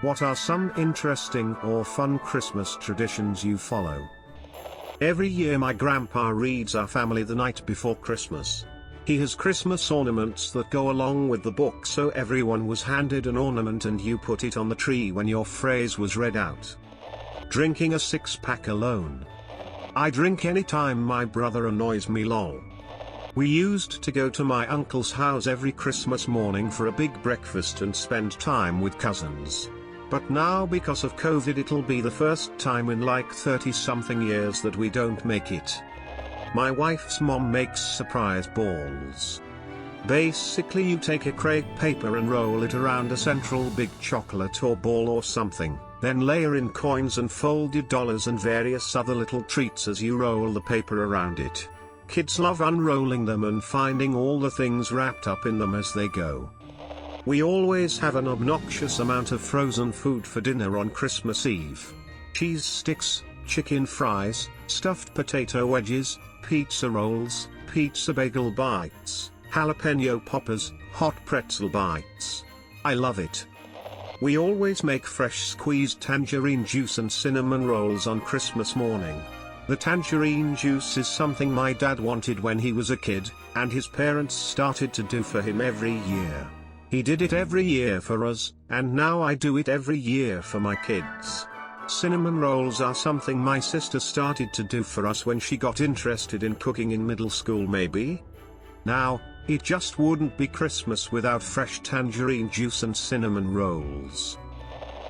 What are some interesting or fun Christmas traditions you follow? Every year my grandpa reads our family the night before Christmas. He has Christmas ornaments that go along with the book, so everyone was handed an ornament and you put it on the tree when your phrase was read out. Drinking a six-pack alone. I drink anytime my brother annoys me, lol. We used to go to my uncle's house every Christmas morning for a big breakfast and spend time with cousins. But now because of COVID it'll be the first time in like 30-something years that we don't make it. My wife's mom makes surprise balls. Basically you take a crepe paper and roll it around a central big chocolate or ball or something, then layer in coins and fold your dollars and various other little treats as you roll the paper around it. Kids love unrolling them and finding all the things wrapped up in them as they go. We always have an obnoxious amount of frozen food for dinner on Christmas Eve. Cheese sticks, chicken fries, stuffed potato wedges, pizza rolls, pizza bagel bites, jalapeno poppers, hot pretzel bites. I love it. We always make fresh squeezed tangerine juice and cinnamon rolls on Christmas morning. The tangerine juice is something my dad wanted when he was a kid, and his parents started to do for him every year. He did it every year for us, and now I do it every year for my kids. Cinnamon rolls are something my sister started to do for us when she got interested in cooking in middle school maybe. Now, it just wouldn't be Christmas without fresh tangerine juice and cinnamon rolls.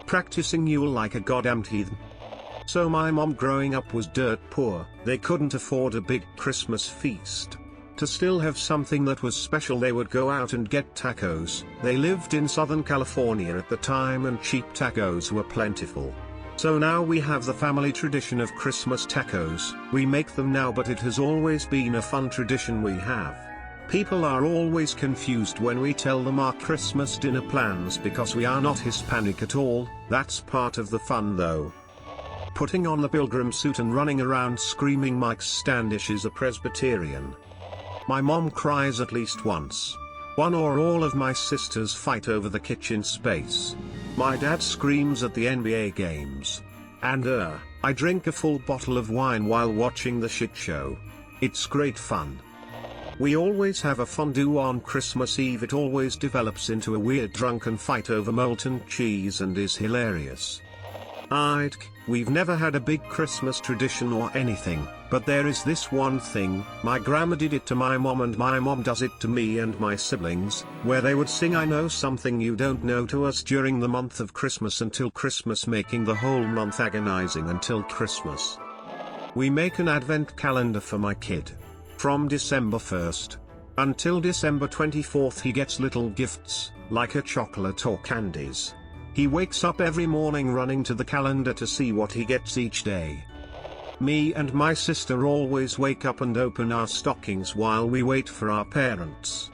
Practicing Yule like a goddamned heathen. So my mom growing up was dirt poor, they couldn't afford a big Christmas feast. To still have something that was special they would go out and get tacos. They lived in Southern California at the time and cheap tacos were plentiful. So now we have the family tradition of Christmas tacos. We make them now, but it has always been a fun tradition we have. People are always confused when we tell them our Christmas dinner plans because we are not Hispanic at all. That's part of the fun though. Putting on the pilgrim suit and running around screaming Mike Standish is a Presbyterian. My mom cries at least once. One or all of my sisters fight over the kitchen space. My dad screams at the NBA games. And I drink a full bottle of wine while watching the shit show. It's great fun. We always have a fondue on Christmas Eve. It always develops into a weird drunken fight over molten cheese and is hilarious. We've never had a big Christmas tradition or anything, but there is this one thing. My grandma did it to my mom and my mom does it to me and my siblings, where they would sing I Know Something You Don't Know to us during the month of Christmas until Christmas, making the whole month agonizing until Christmas. We make an advent calendar for my kid. From December 1st until December 24th he gets little gifts, like a chocolate or candies. He wakes up every morning running to the calendar to see what he gets each day. Me and my sister always wake up and open our stockings while we wait for our parents.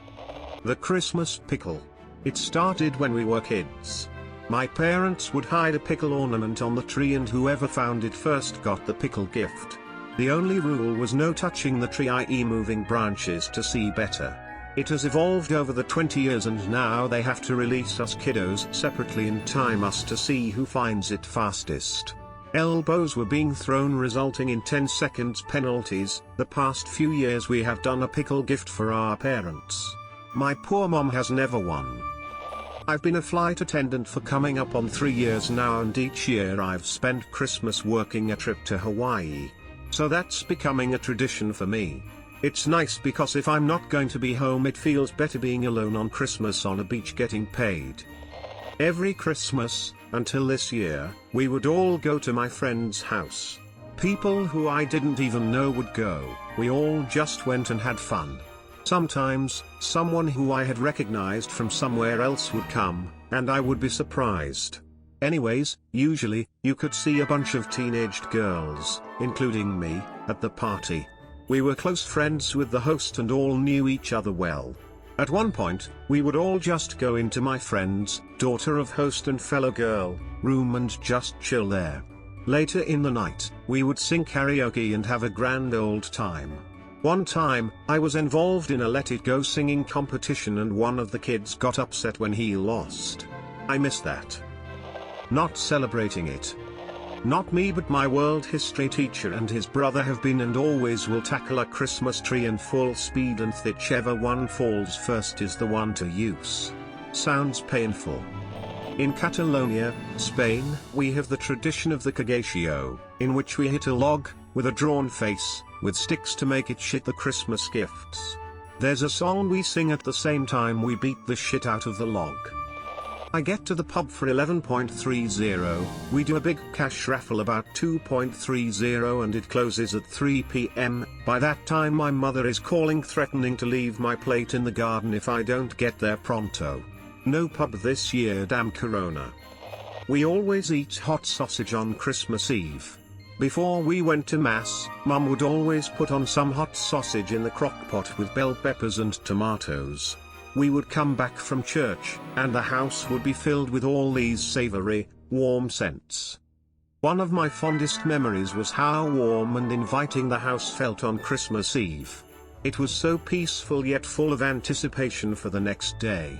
The Christmas pickle. It started when we were kids. My parents would hide a pickle ornament on the tree and whoever found it first got the pickle gift. The only rule was no touching the tree, i.e. moving branches to see better. It has evolved over the 20 years and now they have to release us kiddos separately and time us to see who finds it fastest. Elbows were being thrown resulting in 10 seconds penalties. The past few years we have done a pickle gift for our parents. My poor mom has never won. I've been a flight attendant for coming up on 3 years now and each year I've spent Christmas working a trip to Hawaii. So that's becoming a tradition for me. It's nice because if I'm not going to be home it feels better being alone on Christmas on a beach getting paid. Every Christmas, until this year, we would all go to my friend's house. People who I didn't even know would go. We all just went and had fun. Sometimes, someone who I had recognized from somewhere else would come, and I would be surprised. Anyways, usually, you could see a bunch of teenaged girls, including me, at the party. We were close friends with the host and all knew each other well. At one point, we would all just go into my friend's, daughter of host and fellow girl, room and just chill there. Later in the night, we would sing karaoke and have a grand old time. One time, I was involved in a Let It Go singing competition and one of the kids got upset when he lost. I miss that. not celebrating it. Not me, but my world history teacher and his brother have been and always will tackle a Christmas tree in full speed, and whichever one falls first is the one to use. Sounds painful. In Catalonia, Spain, we have the tradition of the cagatio, in which we hit a log, with a drawn face, with sticks to make it shit the Christmas gifts. There's a song we sing at the same time we beat the shit out of the log. I get to the pub for 11.30, we do a big cash raffle about 2.30 and it closes at 3 p.m, by that time my mother is calling threatening to leave my plate in the garden if I don't get there pronto. No pub this year, damn corona. We always eat hot sausage on Christmas Eve. Before we went to mass, Mum would always put on some hot sausage in the crock pot with bell peppers and tomatoes. We would come back from church, and the house would be filled with all these savory, warm scents. One of my fondest memories was how warm and inviting the house felt on Christmas Eve. It was so peaceful yet full of anticipation for the next day.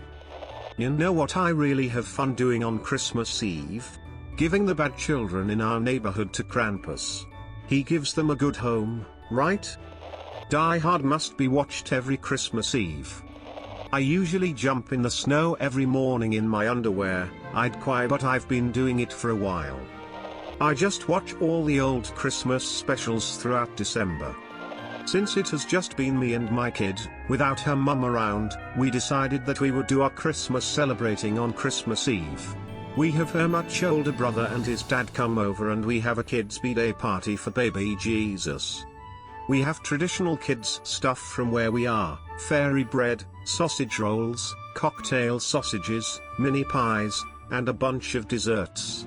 You know what I really have fun doing on Christmas Eve? Giving the bad children in our neighborhood to Krampus. He gives them a good home, right? Die Hard must be watched every Christmas Eve. I usually jump in the snow every morning in my underwear. I'd cry, but I've been doing it for a while. I just watch all the old Christmas specials throughout December. Since it has just been me and my kid, without her mum around, we decided that we would do our Christmas celebrating on Christmas Eve. We have her much older brother and his dad come over, and we have a kids' b-day party for baby Jesus. We have traditional kids stuff from where we are, fairy bread, sausage rolls, cocktail sausages, mini pies, and a bunch of desserts.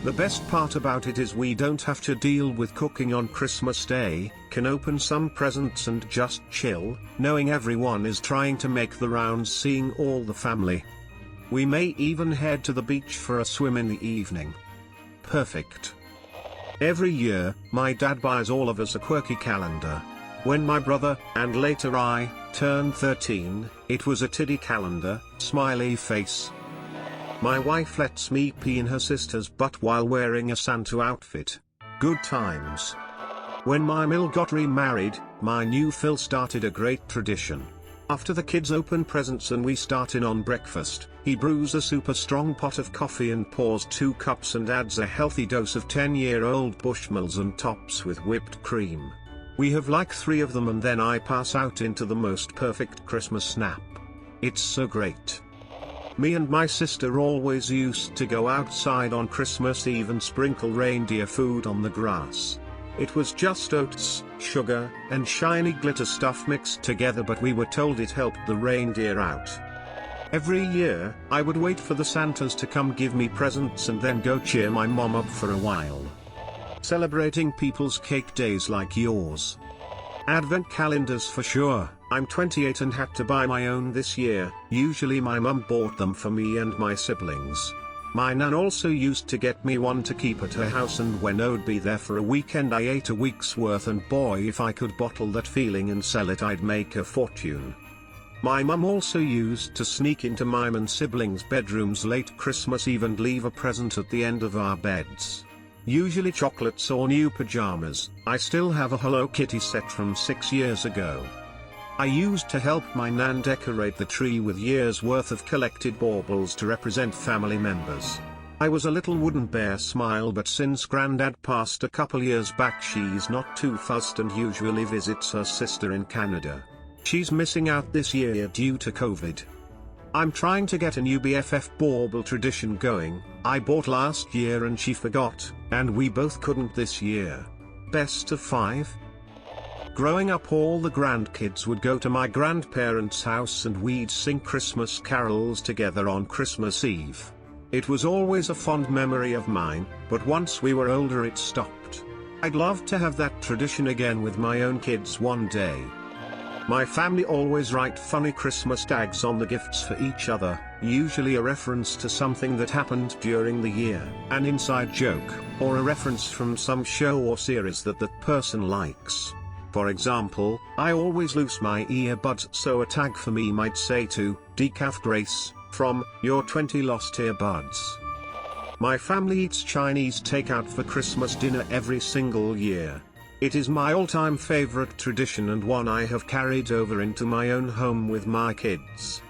The best part about it is we don't have to deal with cooking on Christmas Day, can open some presents and just chill, knowing everyone is trying to make the rounds, seeing all the family. We may even head to the beach for a swim in the evening. Perfect. Every year, my dad buys all of us a quirky calendar. When my brother, and later I, turned 13, it was a tiddy calendar, smiley face. My wife lets me pee in her sister's butt while wearing a Santa outfit. Good times. When my Mill got remarried, my new Phil started a great tradition. After the kids open presents and we start in on breakfast, he brews a super strong pot of coffee and pours 2 cups and adds a healthy dose of 10-year-old Bushmills and tops with whipped cream. We have like 3 of them and then I pass out into the most perfect Christmas nap. It's so great. Me and my sister always used to go outside on Christmas Eve and sprinkle reindeer food on the grass. It was just oats, sugar, and shiny glitter stuff mixed together, but we were told it helped the reindeer out. Every year, I would wait for the Santas to come give me presents and then go cheer my mom up for a while. Celebrating people's cake days like yours. Advent calendars for sure. I'm 28 and had to buy my own this year. Usually my mum bought them for me and my siblings. My nan also used to get me one to keep at her house, and when I'd be there for a weekend I ate a week's worth, and boy, if I could bottle that feeling and sell it I'd make a fortune. My mum also used to sneak into mine and siblings' bedrooms late Christmas Eve and leave a present at the end of our beds. Usually chocolates or new pajamas. I still have a Hello Kitty set from 6 years ago. I used to help my nan decorate the tree with years worth of collected baubles to represent family members. I was a little wooden bear smile, but since Grandad passed a couple years back she's not too fussed and usually visits her sister in Canada. She's missing out this year due to COVID. I'm trying to get a new BFF bauble tradition going. I bought last year and she forgot, and we both couldn't this year. Best of 5? Growing up, all the grandkids would go to my grandparents' house and we'd sing Christmas carols together on Christmas Eve. It was always a fond memory of mine, but once we were older it stopped. I'd love to have that tradition again with my own kids one day. My family always write funny Christmas tags on the gifts for each other, usually a reference to something that happened during the year, an inside joke, or a reference from some show or series that that person likes. For example, I always lose my earbuds, so a tag for me might say to Decaf Grace, from Your 20 Lost Earbuds. My family eats Chinese takeout for Christmas dinner every single year. It is my all-time favorite tradition and one I have carried over into my own home with my kids.